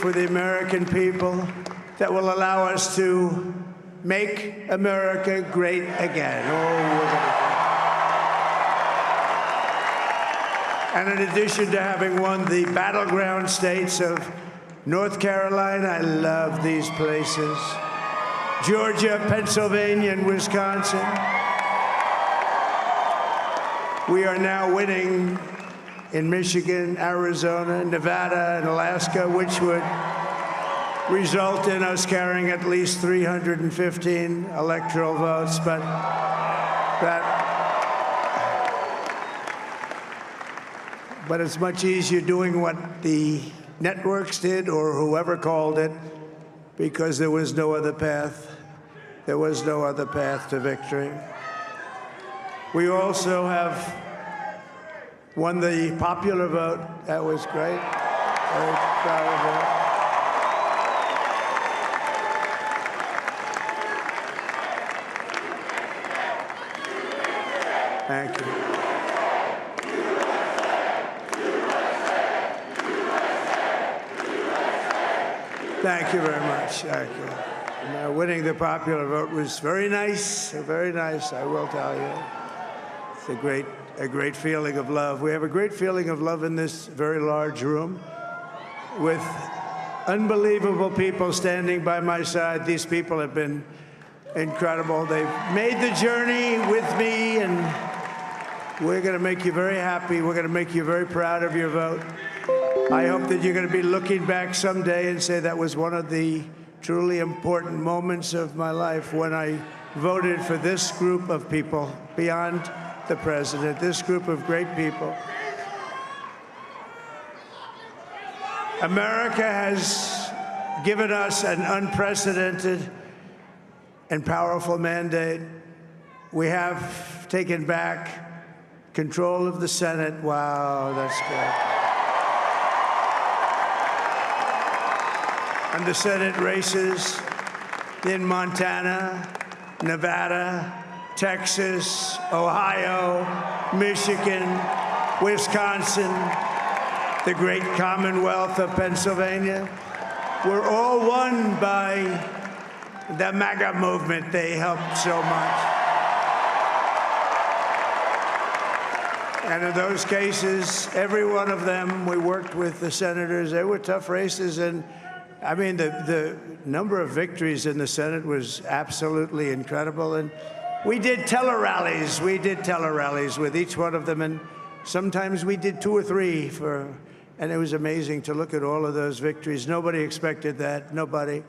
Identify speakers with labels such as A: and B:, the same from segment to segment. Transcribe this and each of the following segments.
A: for the American people that will allow us to make America great again. And in addition to having won the battleground states of North Carolina, I love these places, Georgia, Pennsylvania, and Wisconsin, we are now winning in Michigan, Arizona, Nevada, and Alaska, which would result in us carrying at least 315 electoral votes, but it's much easier doing what the networks did or whoever called it, because there was no other path. There was no other path to victory. We also have won the popular vote. That was great. Very proud of that. Thank you. Thank you very much. Thank you. And, winning the popular vote was very nice, I will tell you. It's a great feeling of love. We have a great feeling of love in this very large room with unbelievable people standing by my side. These people have been incredible. They've made the journey with me, and we're going to make you very happy. We're going to make you very proud of your vote. I hope that you're going to be looking back someday and say that was one of the truly important moments of my life when I voted for this group of people beyond the president, this group of great people. America has given us an unprecedented and powerful mandate. We have taken back control of the Senate. Wow, that's good. And the Senate races in Montana, Nevada, Texas, Ohio, Michigan, Wisconsin, the great Commonwealth of Pennsylvania, were all won by the MAGA movement. They helped so much. And in those cases, every one of them, we worked with the senators. They were tough races, and I mean, the number of victories in the Senate was absolutely incredible. And we did tele-rallies. We did tele-rallies with each one of them, and sometimes we did 2 or 3 and it was amazing to look at all of those victories. Nobody expected that, nobody.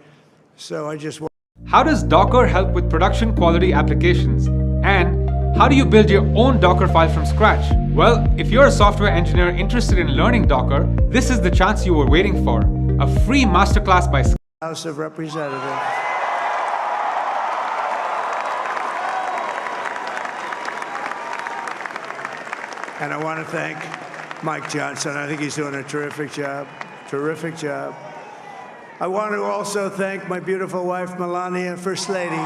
A: So I just...
B: How does Docker help with production quality applications? And how do you build your own Docker file from scratch? Well, if you're a software engineer interested in learning Docker, this is the chance you were waiting for. A free masterclass by
A: House of Representatives. And I want to thank Mike Johnson. I think he's doing a terrific job. Terrific job. I want to also thank my beautiful wife, Melania, First Lady.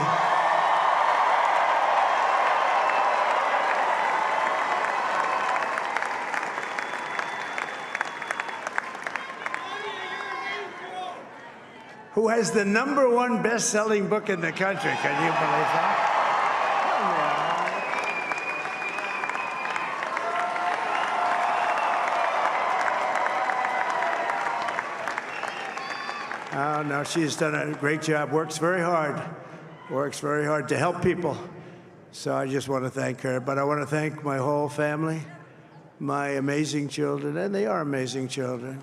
A: Who has the #1 best-selling book in the country. Can you believe that? Oh, no, she's done a great job, works very hard to help people. So I just want to thank her. But I want to thank my whole family, my amazing children, and they are amazing children.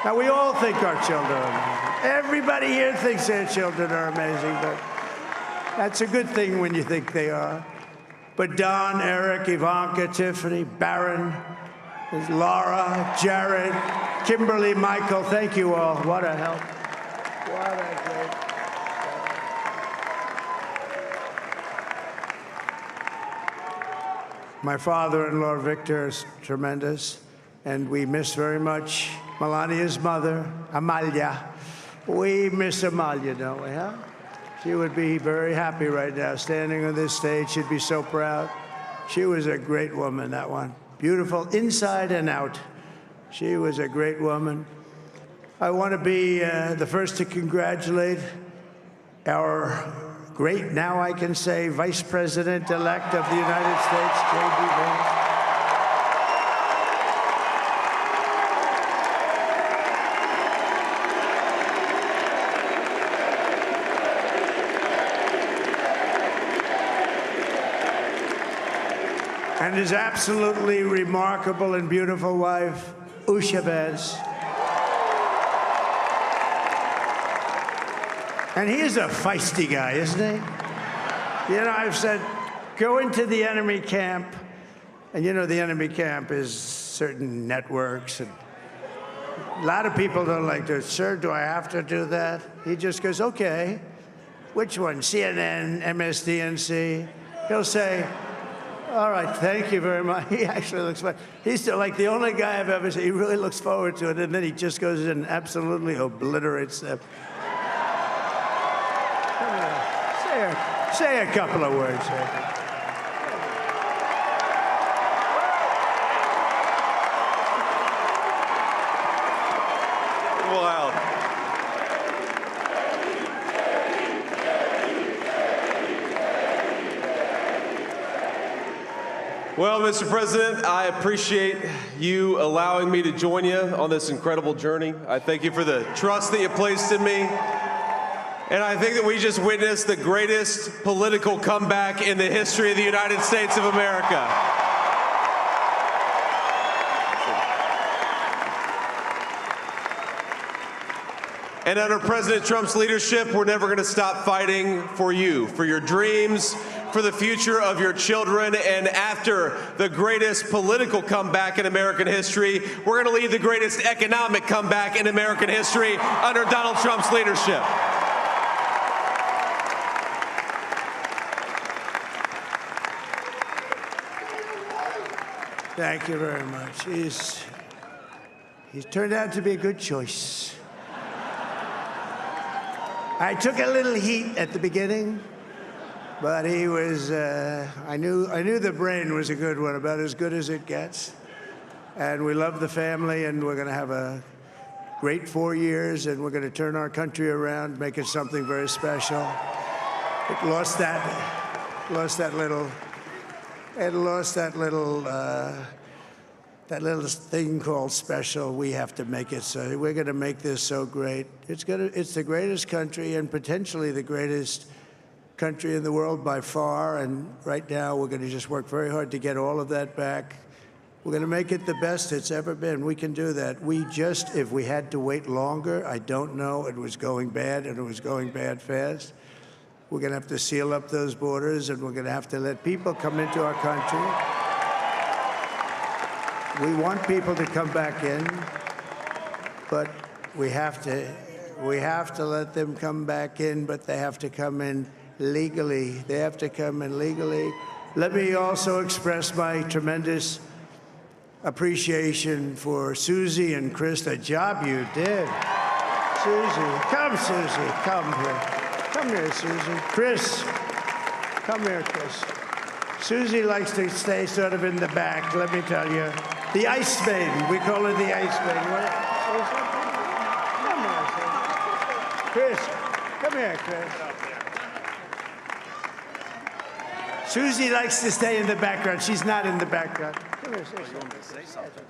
A: Now, we all think our children are amazing. Everybody here thinks their children are amazing, but that's a good thing when you think they are. But Don, Eric, Ivanka, Tiffany, Barron, Laura, Jared, Kimberly, Michael, thank you all. What a help. What a great help. My father-in-law, Victor, is tremendous, and we miss very much Melania's mother, Amalia. We miss Amalia, don't we, huh? She would be very happy right now, standing on this stage. She'd be so proud. She was a great woman, that one. Beautiful inside and out. She was a great woman. I want to be the first to congratulate our great, now I can say, Vice President-elect of the United States, J.D. Vance. And his absolutely remarkable and beautiful wife, Usha Vance. And he is a feisty guy, isn't he? You know, I've said, go into the enemy camp. And you know, the enemy camp is certain networks. And a lot of people don't like to, sir, do I have to do that? He just goes, okay. Which one? CNN, MSDNC? He'll say, all right, thank you very much. He actually looks fine. He's still like the only guy I've ever seen. He really looks forward to it, and then he just goes in and absolutely obliterates them. Say a couple of words here.
C: Well, Mr. President, I appreciate you allowing me to join you on this incredible journey. I thank you for the trust that you placed in me. And I think that we just witnessed the greatest political comeback in the history of the United States of America. And under President Trump's leadership, we're never going to stop fighting for you, for your dreams, for the future of your children. And after the greatest political comeback in American history, we're going to lead the greatest economic comeback in American history under Donald Trump's leadership.
A: Thank you very much. He's turned out to be a good choice. I took a little heat at the beginning, but he was, I knew the brain was a good one, about as good as it gets. And we love the family, and we're going to have a great 4 years, and we're going to turn our country around, make it something very special. It lost that little thing called special. We have to make it so. We're going to make this so great. It's the greatest country and potentially the greatest country in the world by far. And right now, we're going to just work very hard to get all of that back. We're going to make it the best it's ever been. We can do that. If we had to wait longer, I don't know. It was going bad, and it was going bad fast. We're going to have to seal up those borders, and we're going to have to let people come into our country. We want people to come back in, but we have to let them come back in, but they have to come in legally. They have to come in legally. Let me also express my tremendous appreciation for Susie and Chris, the job you did. Susie, come here. Come here, Susie. Chris, come here, Chris. Susie likes to stay sort of in the back, let me tell you. The Ice Maiden, we call her the Ice Maiden. Come here, Chris. Come here, Chris. Susie likes to stay in the background. She's not in the background. Come here, say something.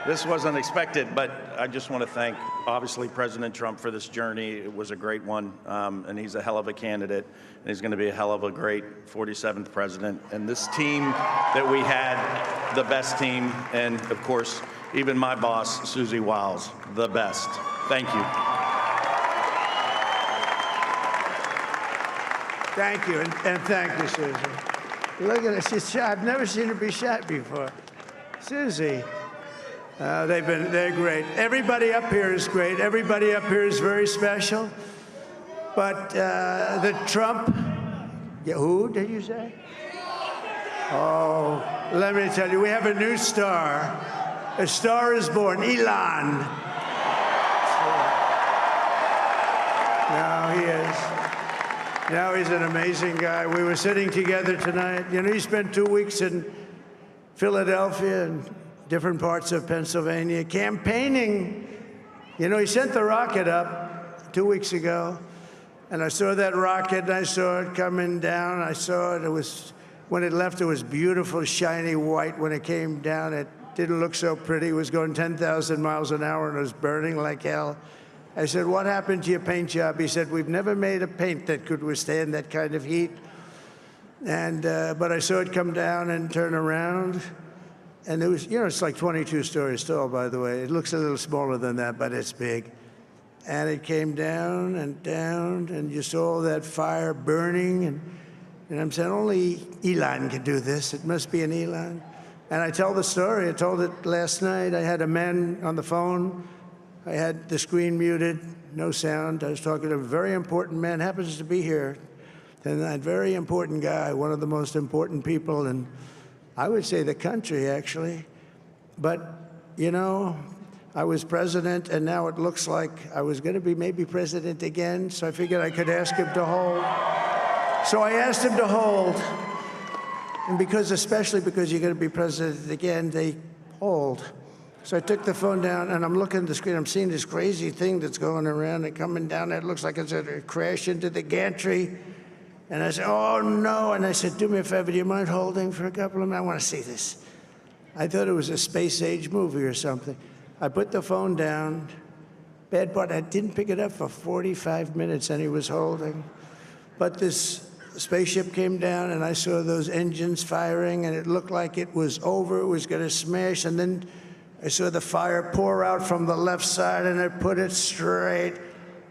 D: This was unexpected, but I just want to thank, obviously, President Trump for this journey. It was a great one, and he's a hell of a candidate, and he's going to be a hell of a great 47th president. And this team that we had, the best team, and, of course, even my boss, Susie Wiles, the best. Thank you.
A: Thank you, and thank you, Susie. Look at her, she's shy. I've never seen her be shy before. Susie. They're great. Everybody up here is great. Everybody up here is very special. But the Trump, who did you say? Oh, let me tell you, we have a new star. A star is born, Elon. Now he is. Now he's an amazing guy. We were sitting together tonight. You know, he spent 2 weeks in Philadelphia and different parts of Pennsylvania, campaigning. You know, he sent the rocket up 2 weeks ago, and I saw that rocket, and I saw it coming down. I saw it. It was, when it left, it was beautiful, shiny white. When it came down, it didn't look so pretty. It was going 10,000 miles an hour, and it was burning like hell. I said, what happened to your paint job? He said, we've never made a paint that could withstand that kind of heat. And, but I saw it come down and turn around. And it was, you know, it's like 22 stories tall, by the way. It looks a little smaller than that, but it's big. And it came down, and you saw that fire burning. And I'm saying, only Elon can do this. It must be an Elon. And I tell the story. I told it last night. I had a man on the phone. I had the screen muted, no sound. I was talking to a very important man, happens to be here tonight, very important guy, one of the most important people in, I would say, the country, actually. But, you know, I was president, and now it looks like I was going to be maybe president again, so I figured I could ask him to hold. So I asked him to hold. And because, especially because you're going to be president again, they hold. So I took the phone down, and I'm looking at the screen. I'm seeing this crazy thing that's going around and coming down. It looks like it's going to crash into the gantry. And I said, oh, no. And I said, do me a favor, do you mind holding for a couple of minutes? I want to see this. I thought it was a space-age movie or something. I put the phone down. Bad part, I didn't pick it up for 45 minutes, and he was holding. But this spaceship came down, and I saw those engines firing, and it looked like it was over. It was going to smash, and then I saw the fire pour out from the left side, and I put it straight,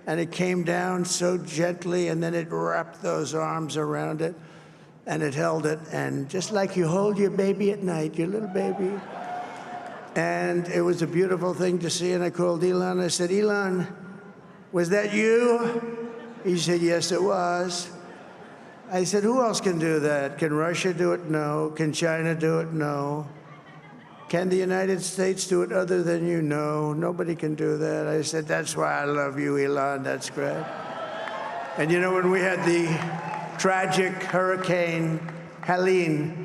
A: and it came down so gently, and then it wrapped those arms around it, and it held it, and just like you hold your baby at night, your little baby. And it was a beautiful thing to see, and I called Elon. I said, Elon, was that you? He said, yes, it was. I said, who else can do that? Can Russia do it? No. Can China do it? No. Can the United States do it other than you? No, nobody can do that. I said, that's why I love you, Elon. That's great. And you know, when we had the tragic Hurricane Helene,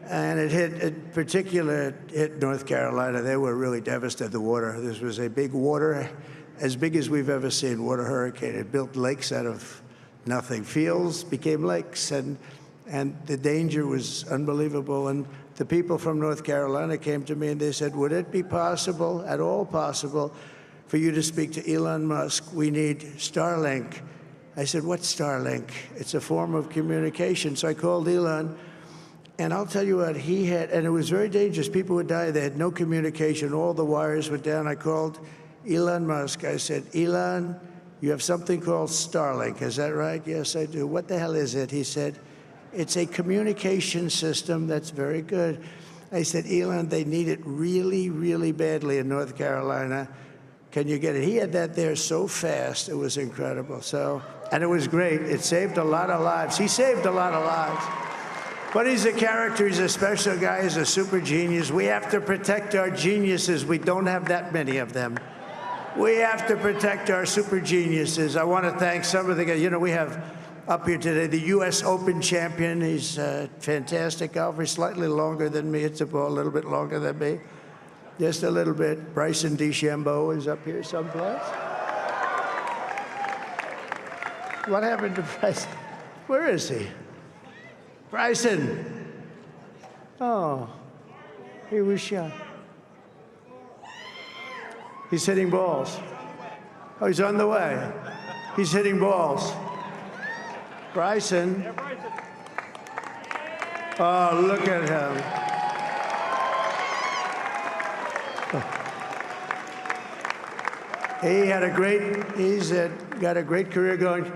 A: and it hit North Carolina, they were really devastated, the water. This was a big water, as big as we've ever seen, water hurricane. It built lakes out of nothing. Fields became lakes, and the danger was unbelievable. And the people from North Carolina came to me and they said, would it be possible, at all possible, for you to speak to Elon Musk? We need Starlink. I said, what's Starlink? It's a form of communication. So I called Elon, and I'll tell you what, he had, and it was very dangerous. People would die. They had no communication. All the wires were down. I called Elon Musk. I said, Elon, you have something called Starlink. Is that right? Yes, I do. What the hell is it? He said, it's a communication system that's very good. I said, Elon, they need it really, really badly in North Carolina. Can you get it? He had that there so fast. It was incredible. So, and it was great. It saved a lot of lives. He saved a lot of lives. But he's a character. He's a special guy. He's a super genius. We have to protect our geniuses. We don't have that many of them. We have to protect our super geniuses. I want to thank some of the guys. You know, we have up here today the U.S. Open champion. He's a fantastic golfer. He's slightly longer than me. It's a ball, a little bit longer than me. Just a little bit. Bryson DeChambeau is up here someplace. What happened to Bryson? Where is he? Bryson. Oh, he was shot. He's hitting balls. Oh, he's on the way. He's hitting balls. Bryson. Oh, look at him. He's got a great career going.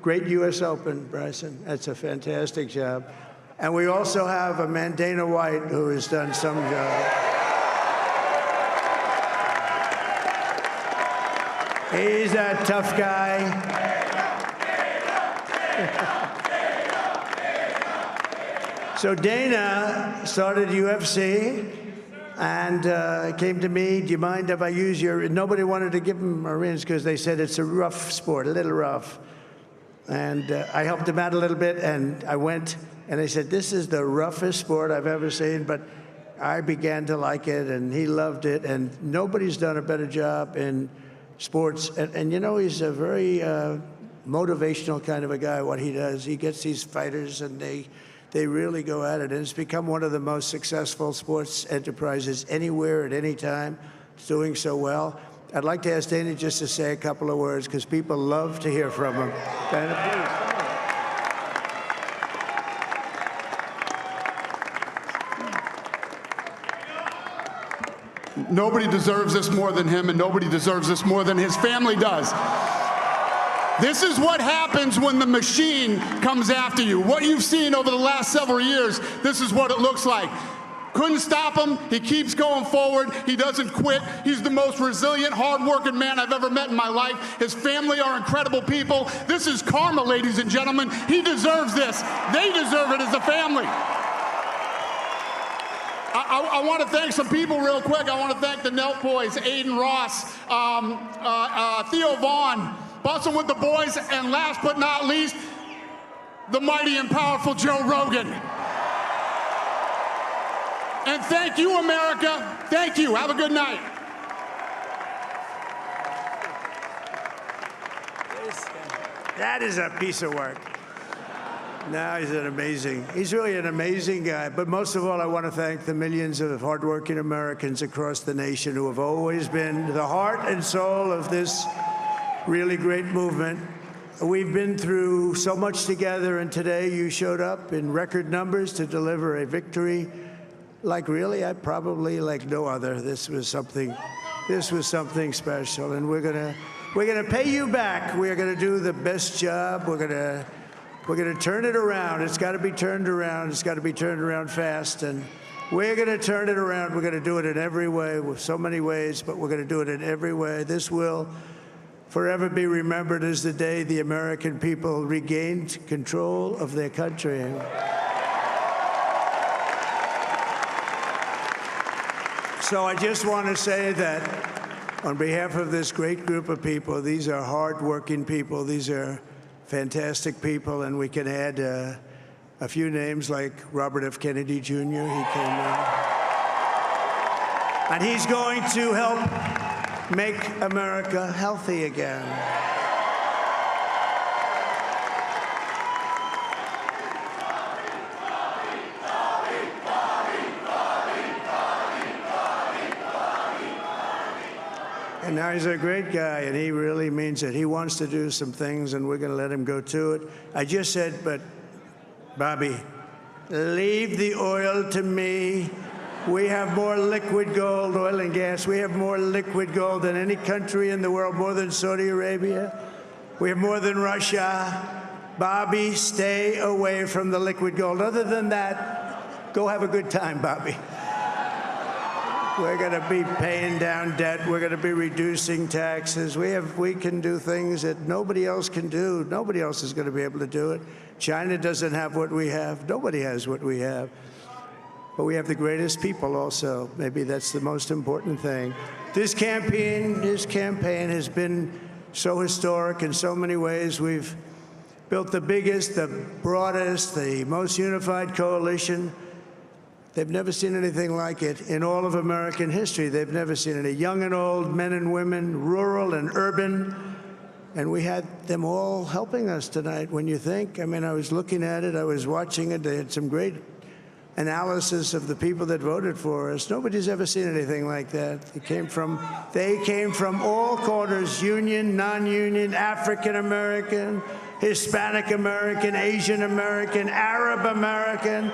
A: Great U.S. Open, Bryson. That's a fantastic job. And we also have a man, Dana White, who has done some job. He's a tough guy. So Dana started UFC and came to me, do you mind if I use your, nobody wanted to give him a rinse because they said it's a rough sport, a little rough. And I helped him out a little bit, and I went, and they said, this is the roughest sport I've ever seen, but I began to like it, and he loved it, and nobody's done a better job in sports. And you know, he's a very motivational kind of a guy, what he does. He gets these fighters, and they really go at it. And it's become one of the most successful sports enterprises anywhere at any time. It's doing so well. I'd like to ask Dana just to say a couple of words, because people love to hear from him. Dana, please.
E: Nobody deserves this more than him, and nobody deserves this more than his family does. This is what happens when the machine comes after you. What you've seen over the last several years, this is what it looks like. Couldn't stop him. He keeps going forward. He doesn't quit. He's the most resilient, hard-working man I've ever met in my life. His family are incredible people. This is karma, ladies and gentlemen. He deserves this. They deserve it as a family. I want to thank some people real quick. I want to thank the Nelk boys, Aiden Ross, Theo Vaughn, busting with the boys, and last but not least, the mighty and powerful Joe Rogan. And thank you, America. Thank you. Have a good night.
A: That is a piece of work. No, he's really an amazing guy. But most of all, I want to thank the millions of hardworking Americans across the nation who have always been the heart and soul of this really great movement. We've been through so much together, and today you showed up in record numbers to deliver a victory like probably like no other. This was something special, and we're gonna pay you back. We're gonna do the best job. We're gonna turn it around. It's got to be turned around. It's got to be turned around fast, and we're gonna turn it around. We're gonna do it in every way, with so many ways, but we're gonna do it in every way. This will forever be remembered as the day the American people regained control of their country. So I just want to say that on behalf of this great group of people, these are hard-working people. These are fantastic people, and we can add a few names like Robert F. Kennedy Jr. He came in. And he's going to help make America healthy again. And now he's a great guy, and he really means it. He wants to do some things, and we're going to let him go to it. I just said, but Bobby, leave the oil to me. We have more liquid gold, oil and gas. We have more liquid gold than any country in the world, more than Saudi Arabia. We have more than Russia. Bobby, stay away from the liquid gold. Other than that, go have a good time, Bobby. We're going to be paying down debt. We're going to be reducing taxes. We can do things that nobody else can do. Nobody else is going to be able to do it. China doesn't have what we have. Nobody has what we have. But we have the greatest people also. Maybe that's the most important thing. This campaign has been so historic in so many ways. We've built the biggest, the broadest, the most unified coalition. They've never seen anything like it in all of American history. They've never seen it. Young and old, men and women, rural and urban. And we had them all helping us tonight. When you think, I mean, I was looking at it, I was watching it. They had some great analysis of the people that voted for us. Nobody's ever seen anything like that. They came from all corners, union, non-union, African American, Hispanic American, Asian American, Arab American,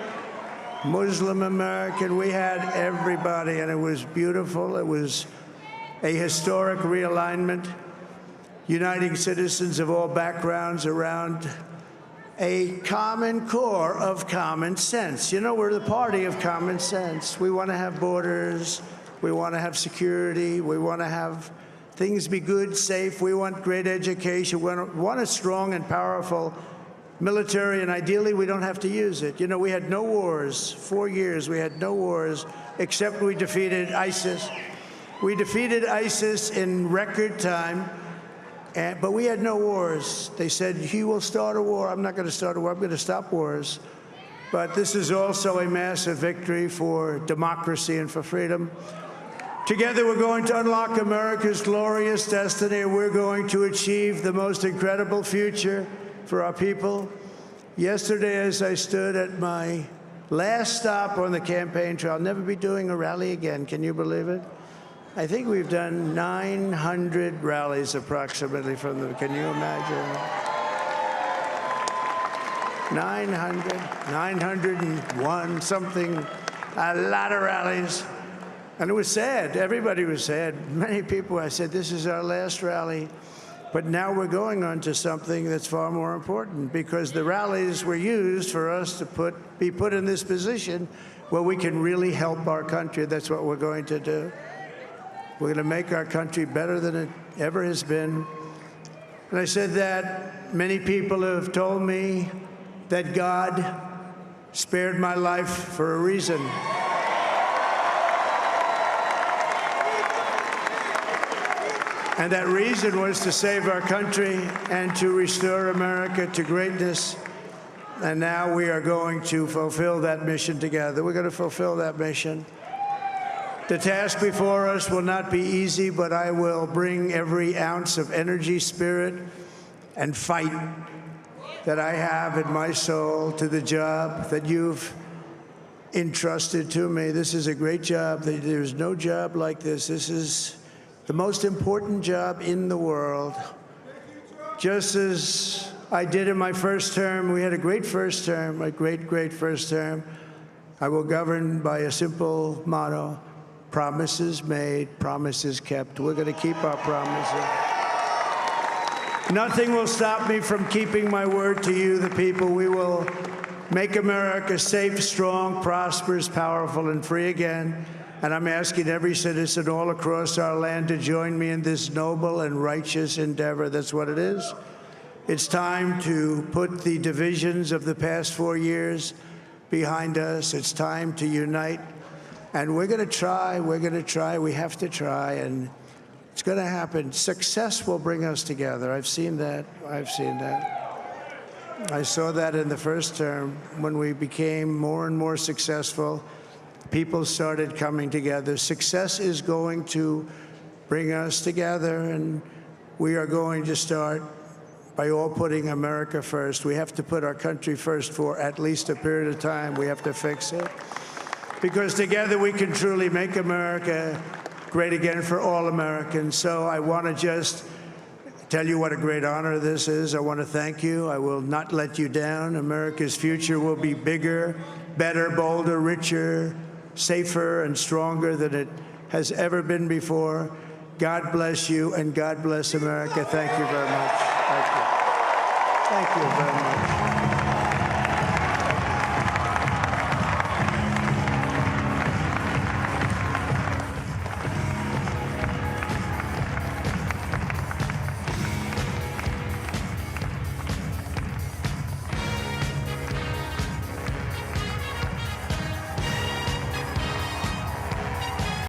A: Muslim American. We had everybody, and it was beautiful. It was a historic realignment, uniting citizens of all backgrounds around a common core of common sense. You know, we're the party of common sense. We want to have borders. We want to have security. We want to have things be good, safe. We want great education. We want a strong and powerful military, and ideally, we don't have to use it. You know, we had no wars. 4 years, we had no wars, except we defeated ISIS. We defeated ISIS in record time, but we had no wars. They said, he will start a war. I'm not going to start a war. I'm going to stop wars. but this is also a massive victory for democracy and for freedom. Together, we're going to unlock America's glorious destiny, and we're going to achieve the most incredible future for our people. Yesterday, as I stood at my last stop on the campaign trail, I'll never be doing a rally again. Can you believe it? I think we've done 900 rallies approximately from them. Can you imagine? 901 something, a lot of rallies. And it was sad. Everybody was sad. Many people, I said, this is our last rally. But now we're going on to something that's far more important, because the rallies were used for us to be put in this position where we can really help our country. That's what we're going to do. We're going to make our country better than it ever has been. And I said that many people have told me that God spared my life for a reason. And that reason was to save our country and to restore America to greatness. And now we are going to fulfill that mission together. We're going to fulfill that mission. The task before us will not be easy, but I will bring every ounce of energy, spirit, and fight that I have in my soul to the job that you've entrusted to me. This is a great job. There's no job like this. This is the most important job in the world. Just as I did in my first term, we had a great first term, a great, great first term. I will govern by a simple motto: promises made, promises kept. We're going to keep our promises. Nothing will stop me from keeping my word to you, the people. We will make America safe, strong, prosperous, powerful, and free again. And I'm asking every citizen all across our land to join me in this noble and righteous endeavor. That's what it is. It's time to put the divisions of the past 4 years behind us. It's time to unite. And we're going to try. We're going to try. We have to try. And it's going to happen. Success will bring us together. I've seen that. I've seen that. I saw that in the first term when we became more and more successful. People started coming together. Success is going to bring us together, and we are going to start by all putting America first. We have to put our country first for at least a period of time. We have to fix it, because together we can truly make America great again for all Americans. So I want to just tell you what a great honor this is. I want to thank you. I will not let you down. America's future will be bigger, better, bolder, richer, safer, and stronger than it has ever been before. God bless you, and God bless America. Thank you very much. Thank you. Thank you very much.